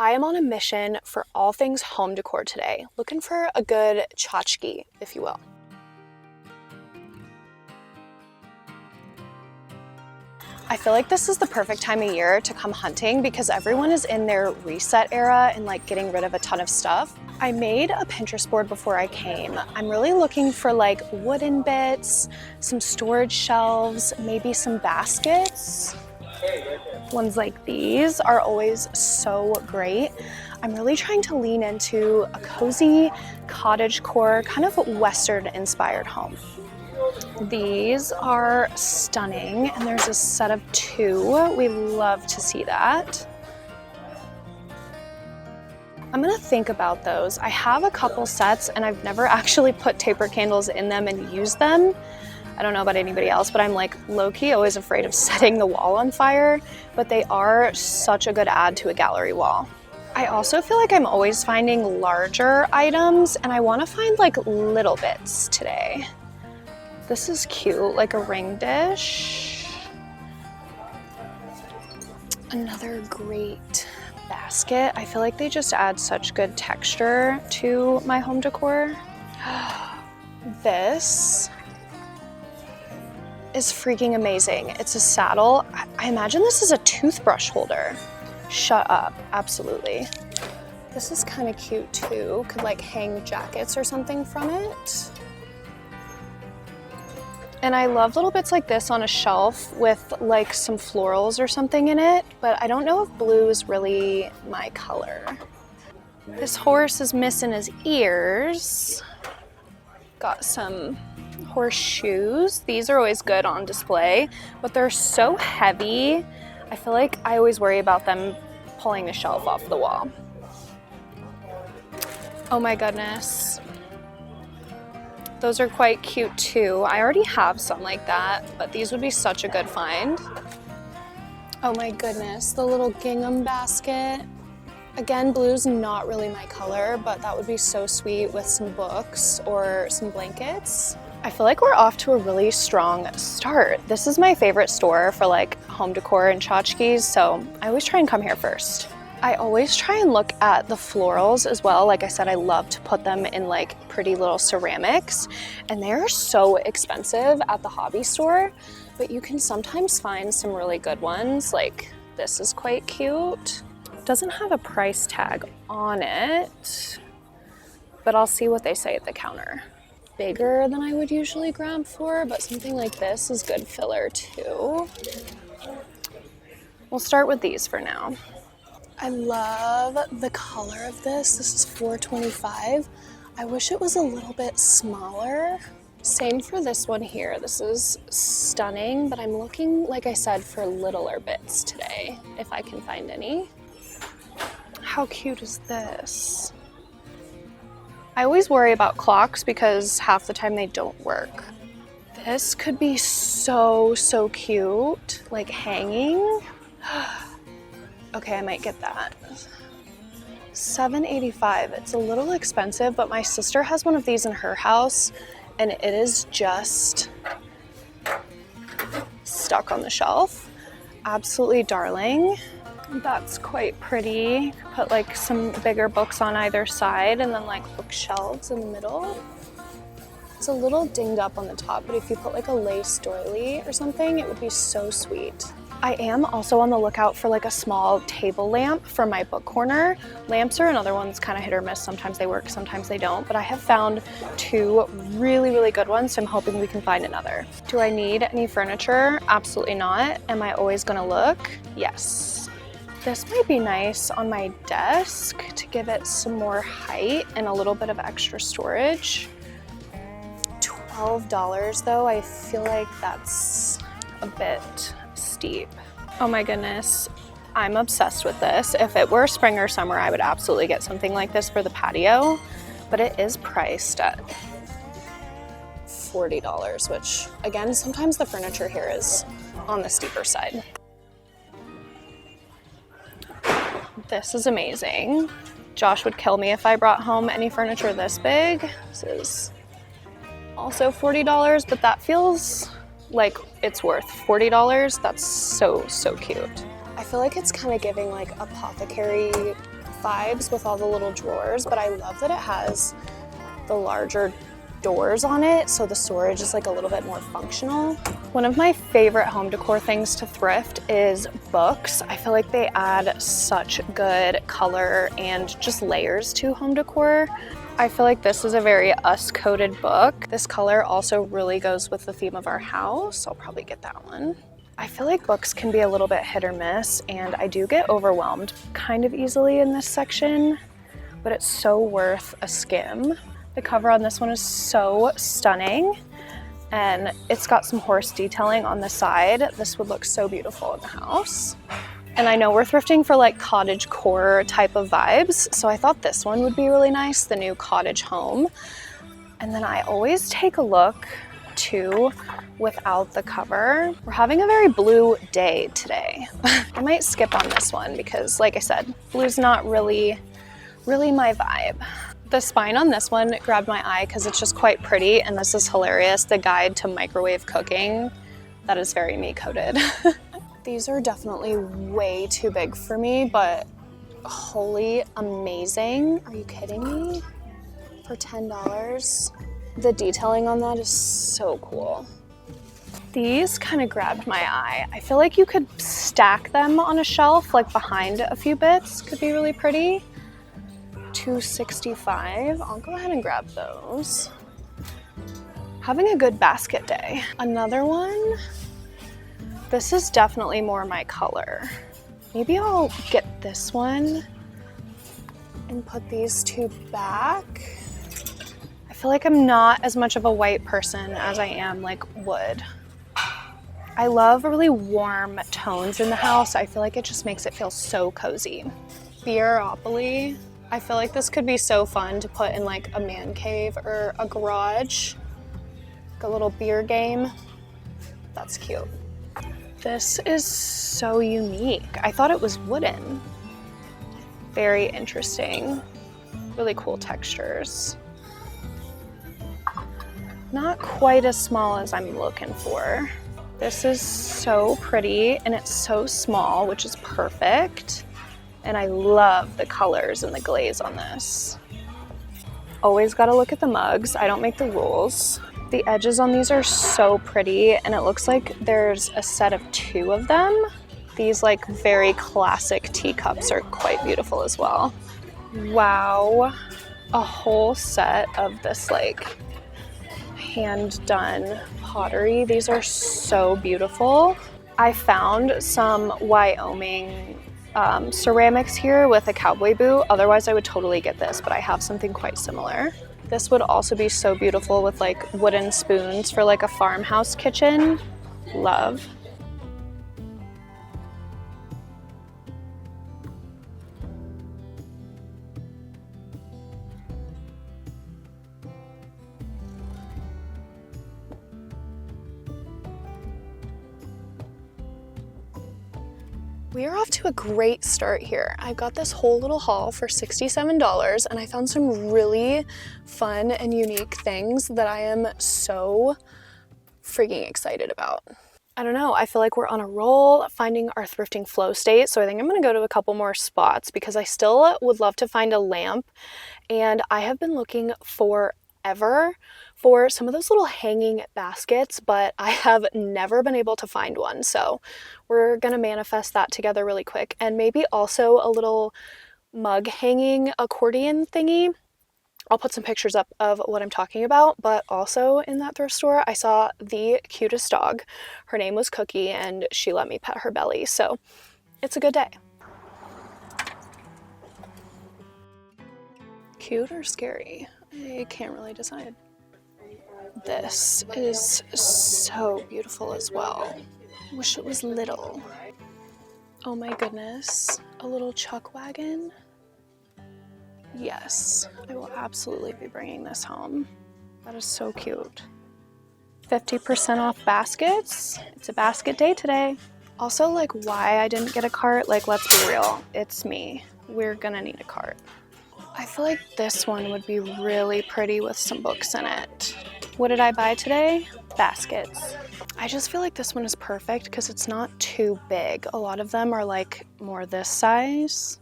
I am on a mission for all things home decor today, looking for a good tchotchke, if you will. I feel like this is the perfect time of year to come hunting because everyone is in their reset era and like getting rid of a ton of stuff. I made a Pinterest board before I came. I'm really looking for like wooden bits, some storage shelves, maybe some baskets. Ones like these are always so great. I'm really trying to lean into a cozy cottage core, kind of Western inspired home. These are stunning, and there's a set of 2. We love to see that. I'm gonna think about those. I have a couple sets and I've never actually put taper candles in them and used them. I don't know about anybody else, but I'm like low-key always afraid of setting the wall on fire, but they are such a good add to a gallery wall. I also feel like I'm always finding larger items and I wanna find like little bits today. This is cute, like a ring dish. Another great basket. I feel like they just add such good texture to my home decor. This is freaking amazing. It's a saddle. I imagine this is a toothbrush holder. Shut up, absolutely. This is kind of cute too. Could like hang jackets or something from it. And I love little bits like this on a shelf with like some florals or something in it, but I don't know if blue is really my color. This horse is missing his ears. Got some horseshoes. These are always good on display, but they're so heavy. I feel like I always worry about them pulling the shelf off the wall. Oh my goodness. Those are quite cute too. I already have some like that, but these would be such a good find. Oh my goodness, the little gingham basket. Again, blue's not really my color, but that would be so sweet with some books or some blankets. I feel like we're off to a really strong start. This is my favorite store for like home decor and tchotchkes, so I always try and come here first. I always try and look at the florals as well. Like I said, I love to put them in like pretty little ceramics, and they're so expensive at the hobby store, but you can sometimes find some really good ones. Like this is quite cute. It doesn't have a price tag on it, but I'll see what they say at the counter. Bigger than I would usually grab for, but something like this is good filler too. We'll start with these for now. I love the color of this. This is $4.25. I wish it was a little bit smaller. Same for this one here. This is stunning, but I'm looking, like I said, for littler bits today, if I can find any. How cute is this? I always worry about clocks because half the time they don't work. This could be so cute, like hanging. Okay, I might get that. $7.85. It's a little expensive, but my sister has one of these in her house and it is just stuck on the shelf. Absolutely darling. That's quite pretty. Put like some bigger books on either side and then like bookshelves in the middle. It's a little dinged up on the top, but if you put like a lace doily or something, it would be so sweet. I am also on the lookout for like a small table lamp for my book corner. Lamps are another one that's kind of hit or miss. Sometimes they work, sometimes they don't, but I have found 2 really good ones, so I'm hoping we can find another. Do I need any furniture? Absolutely not. Am I always gonna look? Yes. This might be nice on my desk to give it some more height and a little bit of extra storage. $12 though, I feel like that's a bit steep. Oh my goodness, I'm obsessed with this. If it were spring or summer, I would absolutely get something like this for the patio, but it is priced at $40, which again, sometimes the furniture here is on the steeper side. This is amazing. Josh would kill me if I brought home any furniture this big. This is also $40, but that feels like it's worth $40. That's so cute. I feel like it's kind of giving like apothecary vibes with all the little drawers, but I love that it has the larger doors on it, so the storage is like a little bit more functional. One of my favorite home decor things to thrift is books. I feel like they add such good color and just layers to home decor. I feel like this is a very us-coded book. This color also really goes with the theme of our house. I'll probably get that one. I feel like books can be a little bit hit or miss, and I do get overwhelmed kind of easily in this section, but it's so worth a skim. The cover on this one is so stunning, and it's got some horse detailing on the side. This would look so beautiful in the house. And I know we're thrifting for like cottage core type of vibes, so I thought this one would be really nice, the new cottage home. And then I always take a look too without the cover. We're having a very blue day today. I might skip on this one because, like I said, blue's not really my vibe. The spine on this one grabbed my eye because it's just quite pretty, and this is hilarious. The guide to microwave cooking, that is very me coded. These are definitely way too big for me, but holy amazing. Are you kidding me? For $10. The detailing on that is so cool. These kind of grabbed my eye. I feel like you could stack them on a shelf, like behind a few bits. Could be really pretty. $2.65. I'll go ahead and grab those. Having a good basket day. Another one. This is definitely more my color. Maybe I'll get this one and put these two back. I feel like I'm not as much of a white person as I am like wood. I love really warm tones in the house. I feel like it just makes it feel so cozy. Beeropoly. I feel like this could be so fun to put in like a man cave or a garage. Like a little beer game. That's cute. This is so unique. I thought it was wooden. Very interesting. Really cool textures. Not quite as small as I'm looking for. This is so pretty, and it's so small, which is perfect. And I love the colors and the glaze on this. Always gotta look at the mugs. I don't make the rules. The edges on these are so pretty, and it looks like there's a set of 2 of them. These like very classic teacups are quite beautiful as well. Wow, a whole set of this like hand done pottery. These are so beautiful. I found some Wyoming ceramics here with a cowboy boot. Otherwise I would totally get this, but I have something quite similar. This would also be so beautiful with like wooden spoons for like a farmhouse kitchen. Love. We are off to a great start here. I got this whole little haul for $67, and I found some really fun and unique things that I am so freaking excited about. I don't know, I feel like we're on a roll finding our thrifting flow state, so I think I'm gonna go to a couple more spots because I still would love to find a lamp, and I have been looking forever for some of those little hanging baskets, but I have never been able to find one. So we're gonna manifest that together really quick. And maybe also a little mug hanging accordion thingy. I'll put some pictures up of what I'm talking about, but also in that thrift store, I saw the cutest dog. Her name was Cookie, and she let me pet her belly. So it's a good day. Cute or scary? I can't really decide. This is so beautiful as well. Wish it was little. Oh my goodness, a little chuck wagon. Yes, I will absolutely be bringing this home. That is so cute. 50% off baskets. It's a basket day today. Also, like, why I didn't get a cart, like, let's be real, it's me. We're gonna need a cart. I feel like this one would be really pretty with some books in it. What did I buy today? Baskets. I just feel like this one is perfect because it's not too big. A lot of them are like more this size.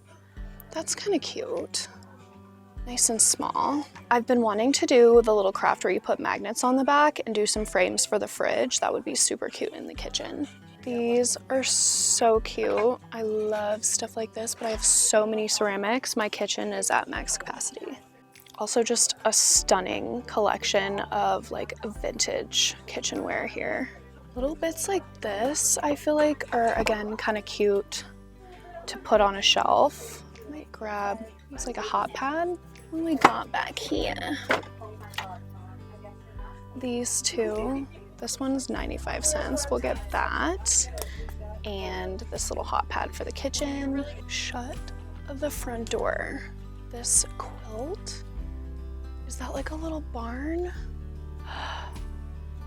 That's kind of cute. Nice and small. I've been wanting to do the little craft where you put magnets on the back and do some frames for the fridge. That would be super cute in the kitchen. These are so cute. I love stuff like this, but I have so many ceramics. My kitchen is at max capacity. Also just a stunning collection of like vintage kitchenware here. Little bits like this, I feel like are again kind of cute to put on a shelf. I might grab, it's like a hot pad. What do we got back here? These two. This one's 95 cents. We'll get that. And this little hot pad for the kitchen. Shut of the front door. This quilt. Is that like a little barn?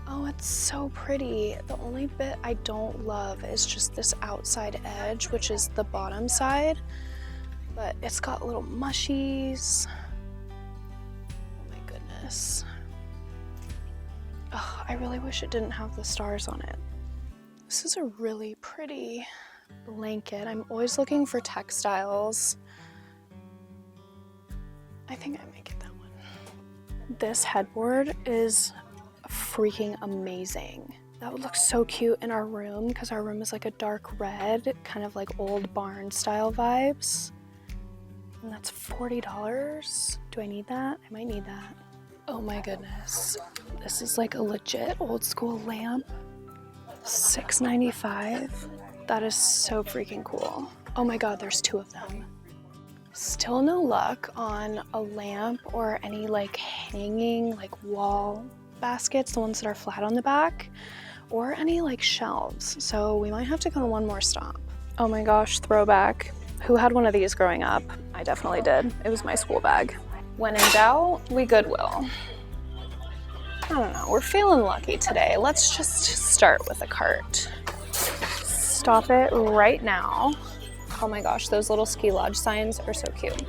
Oh, it's so pretty. The only bit I don't love is just this outside edge, which is the bottom side. But it's got little mushies. Oh my goodness. Oh, I really wish it didn't have the stars on it. This is a really pretty blanket. I'm always looking for textiles. I think I might get that one. This headboard is freaking amazing. That would look so cute in our room because our room is like a dark red, kind of like old barn style vibes. And that's $40. Do I need that? I might need that. Oh my goodness. This is like a legit old school lamp. $6.95. That is so freaking cool. Oh my god, there's two of them. Still no luck on a lamp or any like hanging like wall baskets, the ones that are flat on the back, or any like shelves. So we might have to go to one more stop. Oh my gosh, throwback. Who had one of these growing up? I definitely did. It was my school bag. When in doubt, we Goodwill. I don't know, we're feeling lucky today. Let's just start with a cart. Stop it right now. Oh my gosh, those little ski lodge signs are so cute.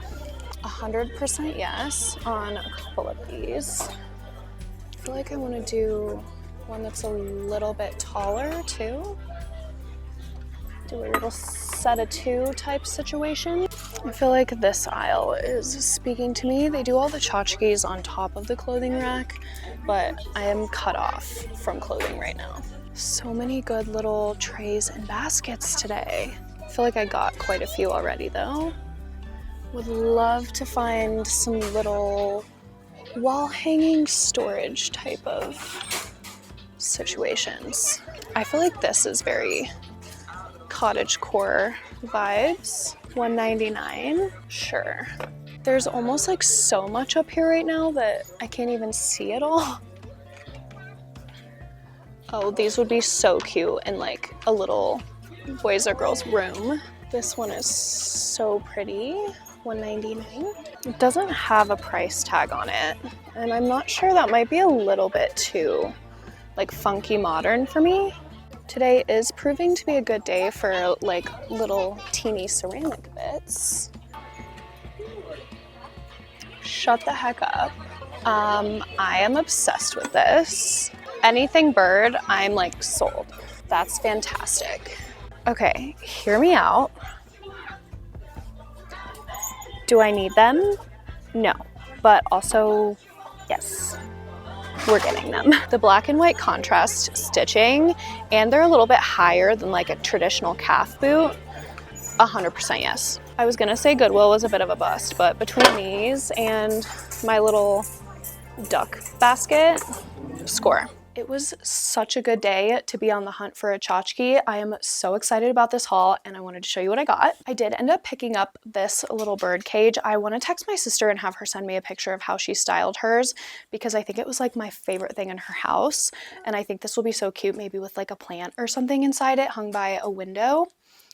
100% yes on a couple of these. I feel like I want to do one that's a little bit taller too. Do a little set of two type situation. I feel like this aisle is speaking to me. They do all the tchotchkes on top of the clothing rack, but I am cut off from clothing right now. So many good little trays and baskets today. I feel like I got quite a few already though. Would love to find some little wall hanging storage type of situations. I feel like this is very cottage core vibes. $1.99, sure. There's almost like so much up here right now that I can't even see it all. Oh, these would be so cute in like a little boys or girls room. This one is so pretty, $1.99. It doesn't have a price tag on it, and I'm not sure, that might be a little bit too like funky modern for me. Today is proving to be a good day for like little teeny ceramic bits. Shut the heck up. I am obsessed with this. Anything bird, I'm like sold. That's fantastic. Okay, hear me out. Do I need them? No, but also yes. We're getting them. The black and white contrast stitching, and they're a little bit higher than like a traditional calf boot. 100% yes. I was gonna say Goodwill was a bit of a bust, but between these and my little duck basket, score. It was such a good day to be on the hunt for a tchotchke. I am so excited about this haul and I wanted to show you what I got. I did end up picking up this little bird cage. I want to text my sister and have her send me a picture of how she styled hers because I think it was like my favorite thing in her house. And I think this will be so cute, maybe with like a plant or something inside it hung by a window.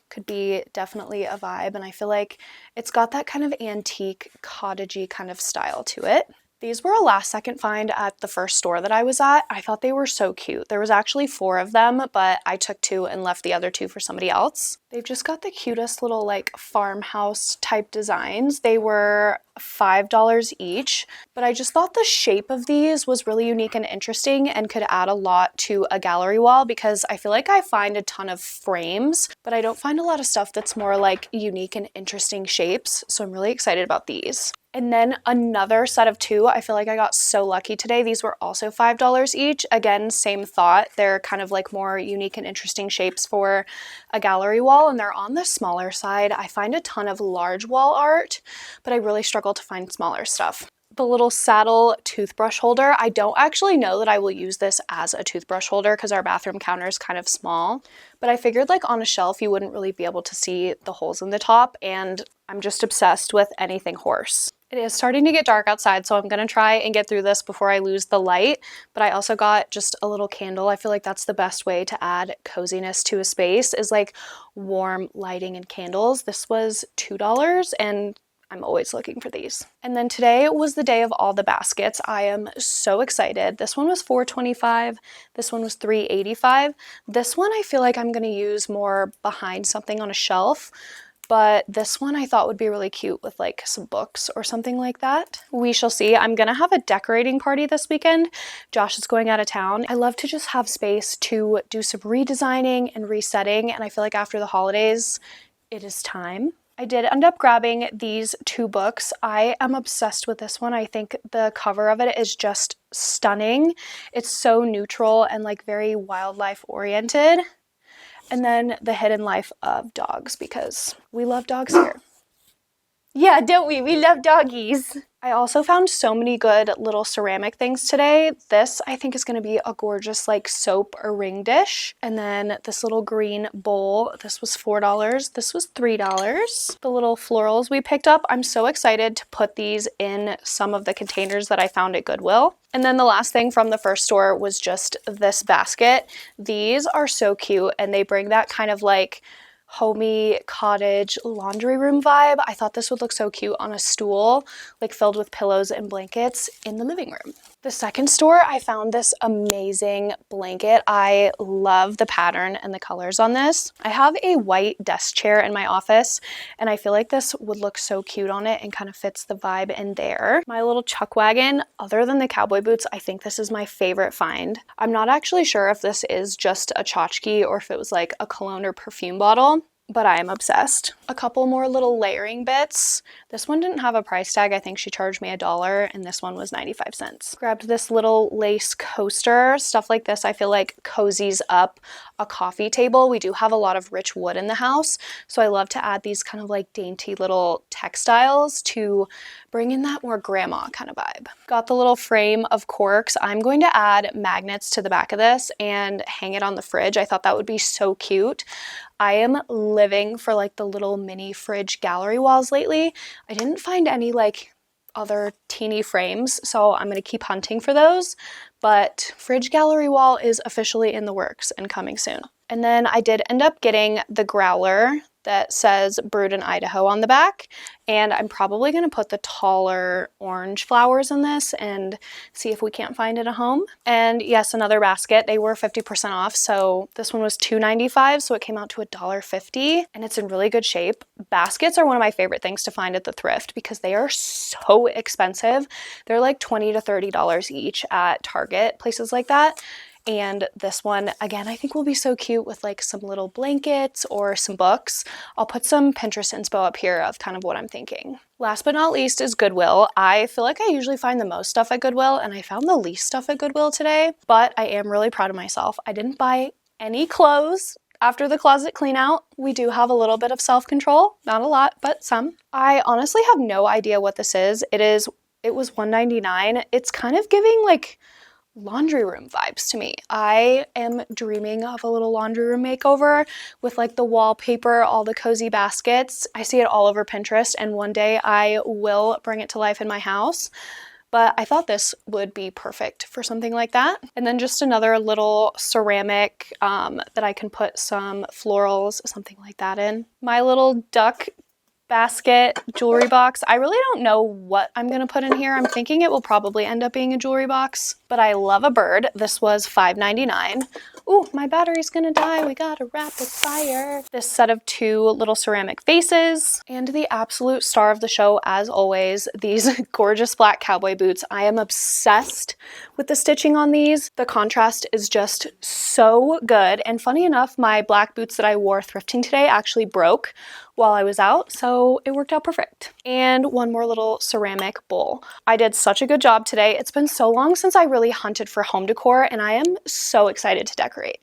Could be definitely a vibe, and I feel like it's got that kind of antique, cottagey kind of style to it. These were a last second find at the first store that I was at. I thought they were so cute. There was actually 4 of them, but I took 2 and left the other 2 for somebody else. They've just got the cutest little like farmhouse type designs. They were $5 each, but I just thought the shape of these was really unique and interesting and could add a lot to a gallery wall, because I feel like I find a ton of frames, but I don't find a lot of stuff that's more like unique and interesting shapes. So I'm really excited about these. And then another set of two. I feel like I got so lucky today. These were also $5 each. Again, same thought. They're kind of like more unique and interesting shapes for a gallery wall, and they're on the smaller side. I find a ton of large wall art, but I really struggle to find smaller stuff. The little saddle toothbrush holder. I don't actually know that I will use this as a toothbrush holder because our bathroom counter is kind of small, but I figured like on a shelf you wouldn't really be able to see the holes in the top, and I'm just obsessed with anything horse. It is starting to get dark outside, so I'm gonna try and get through this before I lose the light, but I also got just a little candle. I feel like that's the best way to add coziness to a space, is like warm lighting and candles. This was $2 and I'm always looking for these. And then today was the day of all the baskets. I am so excited. This one was $4.25. This one was $3.85. This one I feel like I'm gonna use more behind something on a shelf, but this one I thought would be really cute with like some books or something like that. We shall see. I'm gonna have a decorating party this weekend. Josh is going out of town. I love to just have space to do some redesigning and resetting, and I feel like after the holidays, it is time. I did end up grabbing these two books. I am obsessed with this one. I think the cover of it is just stunning. It's so neutral and like very wildlife oriented. And then The Hidden Life of Dogs, because we love dogs here. Yeah, don't we? We love doggies. I also found so many good little ceramic things today. This I think is going to be a gorgeous like soap or ring dish. And then this little green bowl. This was $4. This was $3. The little florals we picked up. I'm so excited to put these in some of the containers that I found at Goodwill. And then the last thing from the first store was just this basket. These are so cute, and they bring that kind of like homey cottage laundry room vibe. I thought this would look so cute on a stool, like filled with pillows and blankets in the living room. The second store, I found this amazing blanket. I love the pattern and the colors on this. I have a white desk chair in my office, and I feel like this would look so cute on it and kind of fits the vibe in there. My little chuck wagon, other than the cowboy boots, I think this is my favorite find. I'm not actually sure if this is just a tchotchke or if it was like a cologne or perfume bottle, but I am obsessed. A couple more little layering bits. This one didn't have a price tag. I think she charged me $1, and this one was 95 cents. Grabbed this little lace coaster. Stuff like this I feel like cozies up a coffee table. We do have a lot of rich wood in the house, so I love to add these kind of like dainty little textiles to bring in that more grandma kind of vibe. Got the little frame of corks. I'm going to add magnets to the back of this and hang it on the fridge. I thought that would be so cute. I am living for like the little mini fridge gallery walls lately. I didn't find any like other teeny frames, so I'm gonna keep hunting for those, but fridge gallery wall is officially in the works and coming soon. And then I did end up getting the growler that says brewed in Idaho on the back, and I'm probably going to put the taller orange flowers in this and see if we can't find it a home. And yes, another basket. They were 50% off, so this one was $2.95, so it came out to $1.50, and it's in really good shape. Baskets are one of my favorite things to find at the thrift because they are so expensive. They're like $20 to $30 each at Target, places like that. And this one, again, I think will be so cute with like some little blankets or some books. I'll put some Pinterest inspo up here of kind of what I'm thinking. Last but not least is Goodwill. I feel like I usually find the most stuff at Goodwill, and I found the least stuff at Goodwill today, but I am really proud of myself. I didn't buy any clothes. After the closet clean out, we do have a little bit of self-control. Not a lot, but some. I honestly have no idea what this is. It was $1.99. It's kind of giving like laundry room vibes to me. I am dreaming of a little laundry room makeover with like the wallpaper, all the cozy baskets. I see it all over Pinterest, and one day I will bring it to life in my house. But I thought this would be perfect for something like that. And then just another little ceramic that I can put some florals, something like that in. My little duck basket jewelry box. I really don't know what I'm gonna put in here. I'm thinking it will probably end up being a jewelry box, but I love a bird. This was $5.99. Ooh, my battery's gonna die. We got a rapid fire. This set of 2 little ceramic vases, and the absolute star of the show, as always, these gorgeous black cowboy boots. I am obsessed with the stitching on these. The contrast is just so good. And funny enough, my black boots that I wore thrifting today actually broke while I was out, so it worked out perfect. And one more little ceramic bowl. I did such a good job today. It's been so long since I really hunted for home decor, and I am so excited to decorate.